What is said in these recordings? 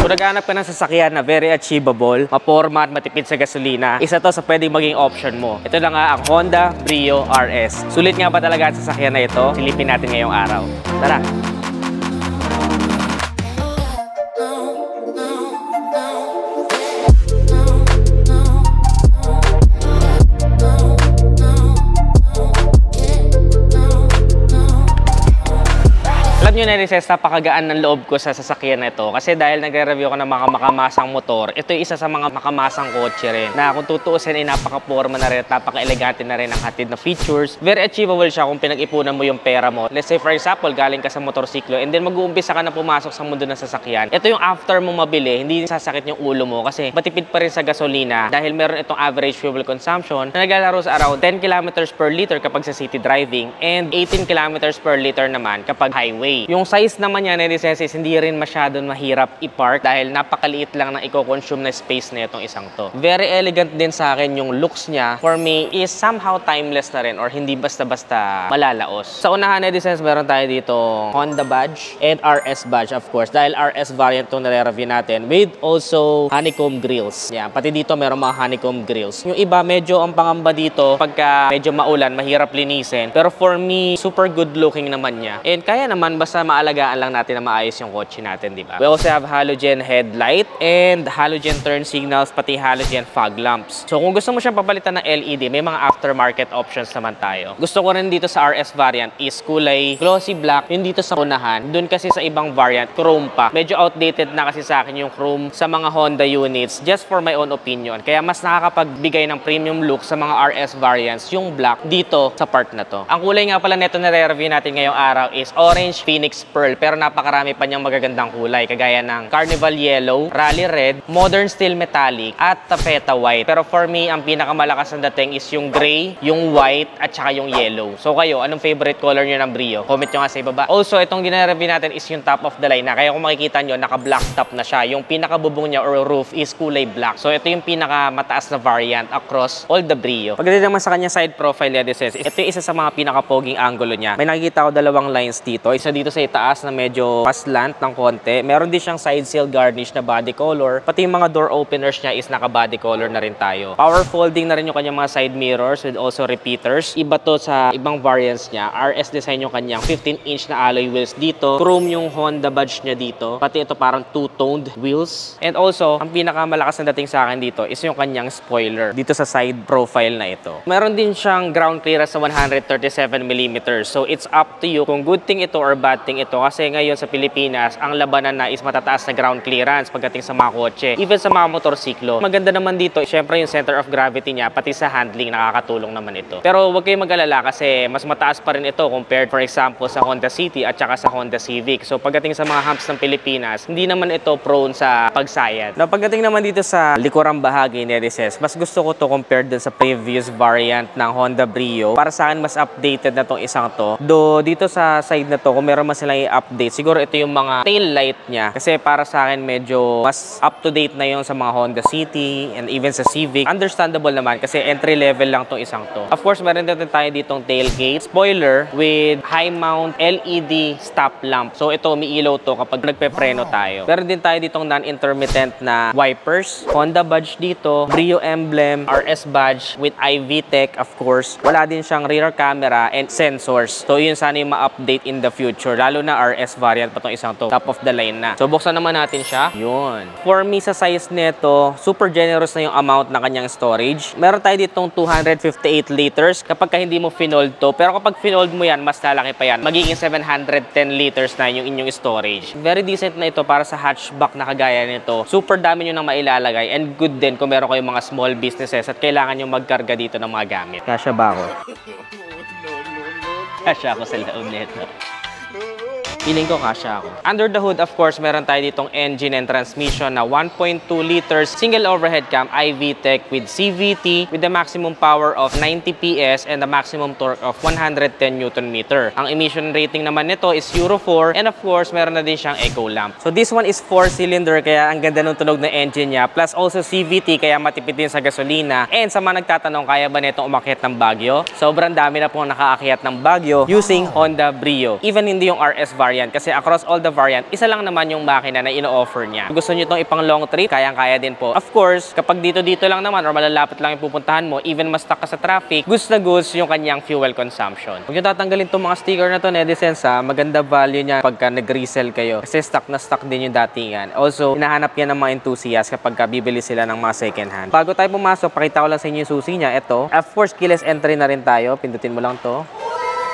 Kung naghahanap ka ng sasakyan na very achievable, maporma at matipid sa gasolina, isa to sa pwedeng maging option mo. Ito na nga ang Honda Brio RS. Sulit nga ba talaga ang sasakyan na ito? Silipin natin ngayong araw. Tara! Alam nyo na rin, napakagaan ng loob ko sa sasakyan na ito kasi dahil nagre-review ko ng mga makamasang motor, ito ay isa sa mga makamasang kotse rin na kung tutuusin ay napaka-porma na rin at napaka-elegante na rin ang hatid na features. Very achievable siya kung pinag-ipunan mo yung pera mo. Let's say for example, galing ka sa motorsiklo and then mag-uumpisa ka na pumasok sa mundo ng sasakyan. Ito yung after mo mabili, hindi sasakit yung ulo mo kasi matipid pa rin sa gasolina dahil meron itong average fuel consumption na naglalaro sa around 10 kilometers per liter kapag sa city driving and 18 kilometers per liter naman kapag highway. Yung size naman niya na is hindi rin masyadong mahirap i-park dahil napakaliit lang ng i-consume na space na itong isang to. Very elegant din sa akin yung looks niya. For me, is somehow timeless na rin or hindi basta-basta malalaos. Sa unahan na meron tayo dito Honda badge and RS badge of course. Dahil RS variant itong nare-review natin with also honeycomb grills. Yan, pati dito meron mga honeycomb grills. Yung iba medyo ang pangamba dito pagka medyo maulan, mahirap linisin. Pero for me, super good looking naman niya. And kaya naman basta maalagaan lang natin na maayos yung kotse natin, di ba? We also have halogen headlight and halogen turn signals, pati halogen fog lamps. So kung gusto mo siyang papalitan ng LED, may mga aftermarket options naman tayo. Gusto ko rin dito sa RS variant is kulay glossy black. Yung dito sa unahan, dun kasi sa ibang variant, chrome pa. Medyo outdated na kasi sa akin yung chrome sa mga Honda units, just for my own opinion. Kaya mas nakakapagbigay ng premium look sa mga RS variants yung black dito sa part na to. Ang kulay nga pala neto na re-review natin ngayong araw is orange Phoenix Pearl, pero napakarami pa niyang magagandang kulay kagaya ng Carnival Yellow, Rally Red, Modern Steel Metallic at Taffeta White. Pero for me, ang pinakamalakas na dating is yung gray, yung white at saka yung yellow. So kayo, anong favorite color niyo ng Brio? Comment nyo nga sa ibaba. Also, itong gina-review natin is yung top of the line na kaya kung makikita nyo, naka-black top na siya. Yung pinakabubong niya or roof is kulay black. So ito yung pinakamataas na variant across all the Brio. Pagdating naman sa kanya side profile, ito yung isa sa mga pinakapoging angulo niya. May nakikita ko dalawang lines dito. Isa dito sa itaas na medyo paslant ng konti. Meron din siyang side sill garnish na body color. Pati yung mga door openers niya is naka-body color na rin tayo. Power folding na rin yung kanyang mga side mirrors with also repeaters. Iba to sa ibang variants niya. RS design yung kanyang 15-inch na alloy wheels dito. Chrome yung Honda badge niya dito. Pati ito parang two-toned wheels. And also, ang pinakamalakas na dating sa akin dito is yung kanyang spoiler dito sa side profile na ito. Meron din siyang ground clearance sa 137mm. So it's up to you kung good thing ito or bad thing ito. Kasi ngayon sa Pilipinas, ang labanan na is matataas na ground clearance pagdating sa mga kotse. Even sa mga motorsiklo. Maganda naman dito, syempre yung center of gravity niya, pati sa handling, nakakatulong naman ito. Pero huwag kayong mag-alala kasi mas mataas pa rin ito compared for example sa Honda City at saka sa Honda Civic. So pagdating sa mga humps ng Pilipinas, hindi naman ito prone sa pagsayad. Now, pagdating naman dito sa likurang bahagi ni Rises, mas gusto ko to compared dun sa previous variant ng Honda Brio. Para sa akin, mas updated na tong isang to. Do dito sa side na to, kung meron man silang i-update, siguro ito yung mga tail light niya. Kasi para sa akin, medyo mas up-to-date na yung sa mga Honda City and even sa Civic. Understandable naman kasi entry level lang tong isang to. Of course, meron din tayo ditong tailgate spoiler with high mount LED stop lamp. So ito, umiilaw to kapag nagpe-preno tayo. Meron din tayo ditong non-intermittent na wipers. Honda badge dito, Brio emblem, RS badge with iVTech of course. Wala din siyang rear camera and sensors. So yun sana yung ma-update in the future. Lalo na RS variant pa tong isang to. Top of the line na. So buksan naman natin siya. Yun. For me sa size nito, super generous na yung amount na kanyang storage. Meron tayo ditong 258 liters kapag hindi mo finold to. Pero kapag finold mo yan, mas lalaki pa yan. Magiging 710 liters na yung inyong storage. Very decent na ito para sa hatchback na kagaya nito. Super dami nyo nang mailalagay and good din kung meron kayong mga small businesses at kailangan nyo magkarga dito ng mga gamit. Kasya ba ako? Kasya ako sa loob nito. Feeling ko kasya ako. Under the hood, of course, meron tayo ditong engine and transmission na 1.2 liters single overhead cam iVTech with CVT with the maximum power of 90 PS and the maximum torque of 110 Nm. Ang emission rating naman nito is Euro 4 and of course, meron na din siyang eco lamp. So this one is 4-cylinder kaya ang ganda ng tunog ng engine niya plus also CVT kaya matipid din sa gasolina. And sa mga nagtatanong, kaya ba nitong umakyat ng Baguio? Sobrang dami na pong nakaakyat ng Baguio using Honda Brio. Even hindi yung RS variant variant kasi across all the variant, isa lang naman yung makina na ino-offer niya. Kung gusto nyo itong ipang long trip, kayang-kaya din po. Of course, kapag dito lang naman or malalapit lang yung pupuntahan mo, even mas stuck ka sa traffic, goods na goods yung kanyang fuel consumption. Huwag nyo tatanggalin itong mga sticker na to, Netizens, ha. Maganda value niya pagka nag-resell kayo kasi stock na stock din yung datingan. Also, hinahanap yan ng mga enthusiast kapag bibili sila ng mga second hand. Bago tayo pumasok, pakita ko lang sa inyo yung susi niya. Ito, of course, keyless entry na rin tayo. Pindutin mo lang to.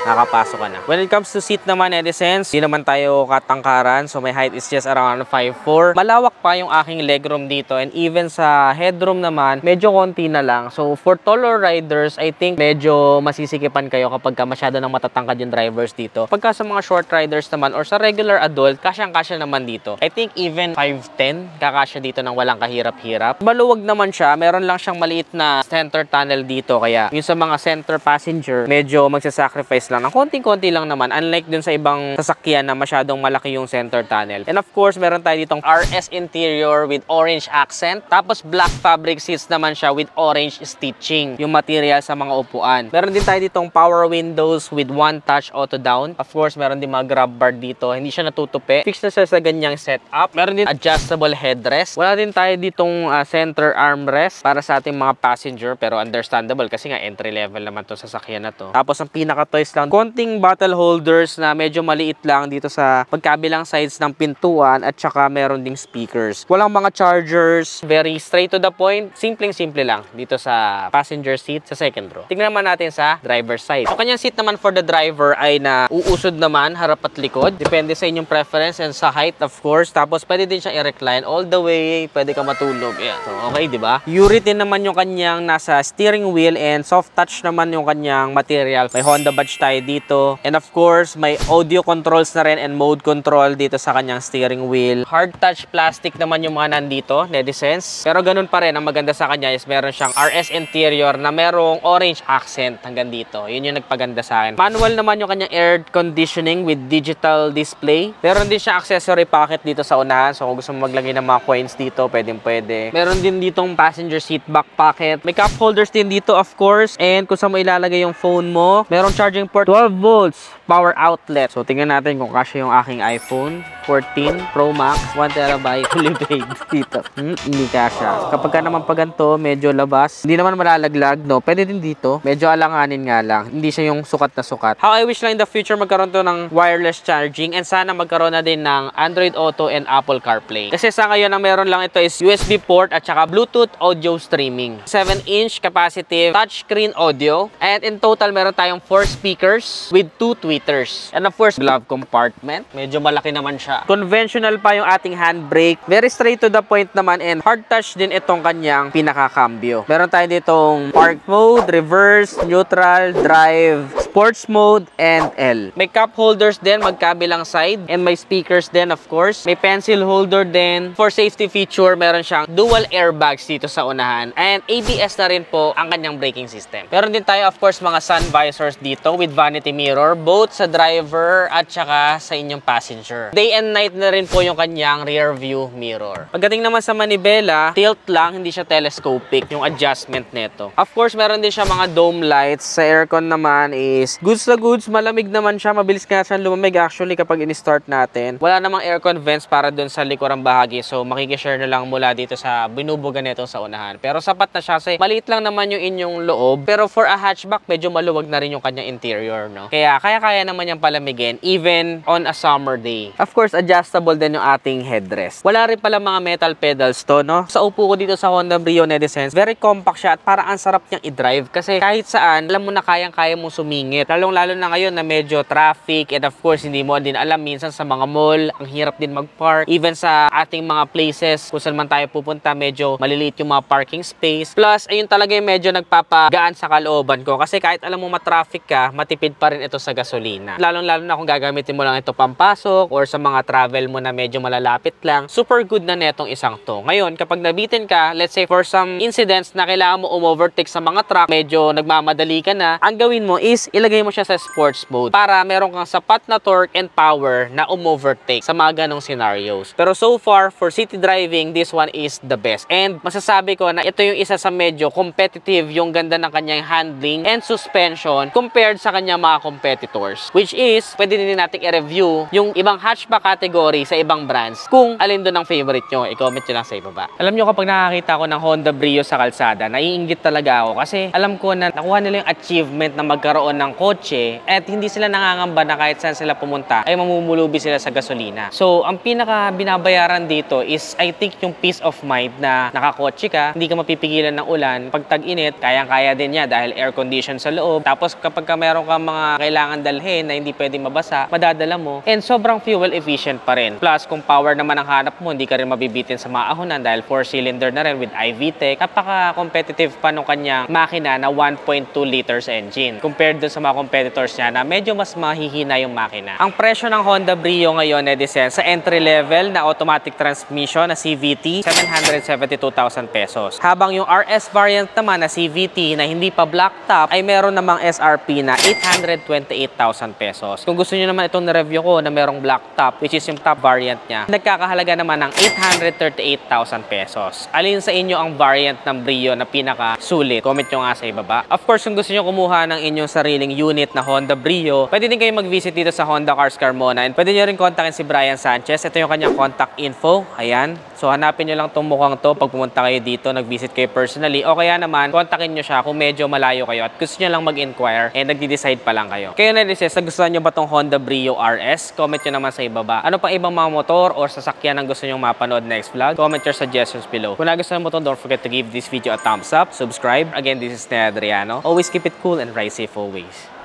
Nakapasok ka na. When it comes to seat naman, Netizens, di naman tayo katangkaran. So, my height is just around 5'4". Malawak pa yung aking legroom dito. And even sa headroom naman, medyo konti na lang. So, for taller riders, I think medyo masisikipan kayo kapag masyado nang matatangkad yung drivers dito. Pagka sa mga short riders naman or sa regular adult, kasyang-kasya naman dito. I think even 5'10", kakasya dito ng walang kahirap-hirap. Maluwag naman siya. Meron lang siyang maliit na center tunnel dito. Kaya, yung sa mga center passenger, medyo magsasacrifice lang. Ng konting-konti lang naman. Unlike dun sa ibang sasakyan na masyadong malaki yung center tunnel. And of course, meron tayo ditong RS interior with orange accent. Tapos black fabric seats naman siya with orange stitching. Yung material sa mga upuan. Meron din tayo ditong power windows with one touch auto down. Of course, meron din mga grab bar dito. Hindi siya natutupi. Fix na siya sa ganyang setup. Meron din adjustable headrest. Wala din tayo ditong center armrest para sa ating mga passenger. Pero understandable kasi nga entry level naman to sasakyan na to. Tapos ang pinaka-toys lang, konting bottle holders na medyo maliit lang dito sa pagkabilang sides ng pintuan at saka meron ding speakers. Walang mga chargers, very straight to the point. Simpleng-simple lang dito sa passenger seat sa second row. Tingnan naman natin sa driver's side. So, kanyang seat naman for the driver ay na uusod naman harap at likod. Depende sa inyong preference and sa height of course. Tapos pwede din siya i-recline all the way. Pwede ka matulog. Yeah. So, okay, di ba? Urethane naman yung kanyang nasa steering wheel and soft touch naman yung kanyang material. May Honda badge tayo dito. And of course, may audio controls na rin and mode control dito sa kanyang steering wheel. Hard touch plastic naman yung mga nandito, Netizens. Pero ganun pa rin, ang maganda sa kanya is meron siyang RS interior na merong orange accent hanggang dito. Yun yung nagpaganda sa akin. Manual naman yung kanyang air conditioning with digital display. Meron din siyang accessory pocket dito sa unahan. So kung gusto mo maglagay ng mga coins dito, pwede. Meron din ditong passenger seat back pocket. May cup holders din dito of course. And kung saan mo ilalagay yung phone mo, merong charging port 12 volts power outlet. So, tingnan natin kung kasya yung aking iPhone 14 Pro Max 1TB fully paid dito. Hindi kasya. Kapag ka naman pa ganito, medyo labas. Hindi naman malalaglag, no? Pwede din dito. Medyo alanganin nga lang. Hindi siya yung sukat na sukat. How I wish lang in the future magkaroon to ng wireless charging and sana magkaroon na din ng Android Auto and Apple CarPlay. Kasi sa ngayon, ang meron lang ito is USB port at saka Bluetooth audio streaming. 7-inch capacitive touchscreen audio. And in total, meron tayong 4 speakers with 2 tweeters. And of course, glove compartment. Medyo malaki naman siya. Conventional pa yung ating handbrake. Very straight to the point naman and hard touch din itong kanyang pinakakambyo. Meron tayo ditong park mode, reverse, neutral, drive, sports mode, and L. May cup holders din magkabilang side and may speakers din of course. May pencil holder din. For safety feature, meron siyang dual airbags dito sa unahan and ABS na rin po ang kanyang braking system. Meron din tayo of course mga sun visors dito with vanity mirror both sa driver at saka sa inyong passenger. Day and night na rin po yung kanyang rear view mirror. Pagdating naman sa manibela, tilt lang, hindi siya telescopic yung adjustment nito. Of course, meron din siya mga dome lights. Sa aircon naman is goods na goods, malamig naman siya, mabilis nga siya lumamig actually kapag in-start natin. Wala namang aircon vents para dun sa likurang bahagi, so makikishare na lang mula dito sa binubuga nito sa unahan. Pero sapat na siya kasi maliit lang naman yung inyong loob. Pero for a hatchback, medyo maluwag na rin yung kanyang interior, no? Kaya naman niyang palamigin even on a summer day. Of course, adjustable din yung ating headrest. Wala rin pala mga metal pedals to, no? Sa upo ko dito sa Honda Brio, Netizens, very compact siya at parang ang sarap niyang i-drive kasi kahit saan, alam mo na kayang-kaya mong sumingit. Lalong-lalo na ngayon na medyo traffic and of course, hindi mo din alam minsan sa mga mall, ang hirap din mag-park. Even sa ating mga places, kung saan man tayo pupunta, medyo maliliit yung mga parking space. Plus, ayun talaga yung medyo nagpapagaan sa kalooban ko kasi kahit alam mo matraffic ka, matipid pa rin ito sa gasolina. Lalong-lalo na kung gagamitin mo lang ito pampasok or sa mga mga travel mo na medyo malalapit lang, super good na netong isang to. Ngayon, kapag nabitin ka, let's say for some incidents na kailangan mo overtake sa mga truck, medyo nagmamadali ka na, ang gawin mo is ilagay mo siya sa sports mode para meron kang sapat na torque and power na overtake sa mga ganong scenarios. Pero so far, for city driving, this one is the best. And masasabi ko na ito yung isa sa medyo competitive yung ganda ng kanyang handling and suspension compared sa kanyang mga competitors. Which is, pwede din natin i-review yung ibang hatchback category sa ibang brands. Kung alin doon ang favorite nyo, i-comment nyo lang sa ibaba. Alam nyo, kapag nakakita ko ng Honda Brio sa kalsada, naiinggit talaga ako kasi alam ko na nakuha nila yung achievement na magkaroon ng kotse at hindi sila nangangamba na kahit saan sila pumunta ay mamumulubi sila sa gasolina. So, ang pinaka binabayaran dito is I think yung peace of mind na nakakotse ka, hindi ka mapipigilan ng ulan. Pag tag-init, kayang-kaya din niya dahil air condition sa loob. Tapos kapag meron ka mga kailangan dalhin na hindi pwedeng mabasa, madadala mo. And sobrang fuel efficient pa rin. Plus, kung power naman ang hanap mo, hindi ka rin mabibitin sa maahonan dahil 4-cylinder na rin with iVTEC. Napaka-competitive pa nung kanyang makina na 1.2 liters engine compared dun sa mga competitors niya na medyo mas mahihina yung makina. Ang presyo ng Honda Brio ngayon, Edison, sa entry level na automatic transmission na CVT, 772,000 pesos. Habang yung RS variant naman na CVT na hindi pa black top ay meron namang SRP na 828,000 pesos. Kung gusto niyo naman itong na-review ko na merong black top, which is yung top variant niya, nagkakahalaga naman ng 838,000 pesos. Alin sa inyo ang variant ng Brio na pinaka-sulit? Comment nyo nga sa ibaba. Of course, kung gusto nyo kumuha ng inyong sariling unit na Honda Brio, pwede din kayo mag-visit dito sa Honda Cars Carmona and pwede nyo rin kontakin si Brian Sanchez. Ito yung kanyang contact info. Ayan. So, hanapin nyo lang itong mukhang to pag pumunta kayo dito, nag-visit kayo personally. O kaya naman, kontakin nyo siya kung medyo malayo kayo at gusto nyo lang mag-inquire and nagdi-decide pa lang kayo. Kayo na rin, nagustuhan nyo ba itong Honda Brio RS? Comment nyo naman sa ibaba. Ano pang ibang mga motor or sasakyan ang gusto nyo mapanood next vlog? Comment your suggestions below. Kung nagustuhan mo ito, don't forget to give this video a thumbs up, subscribe. Again, this is Ned Adriano. Always keep it cool and ride safe always.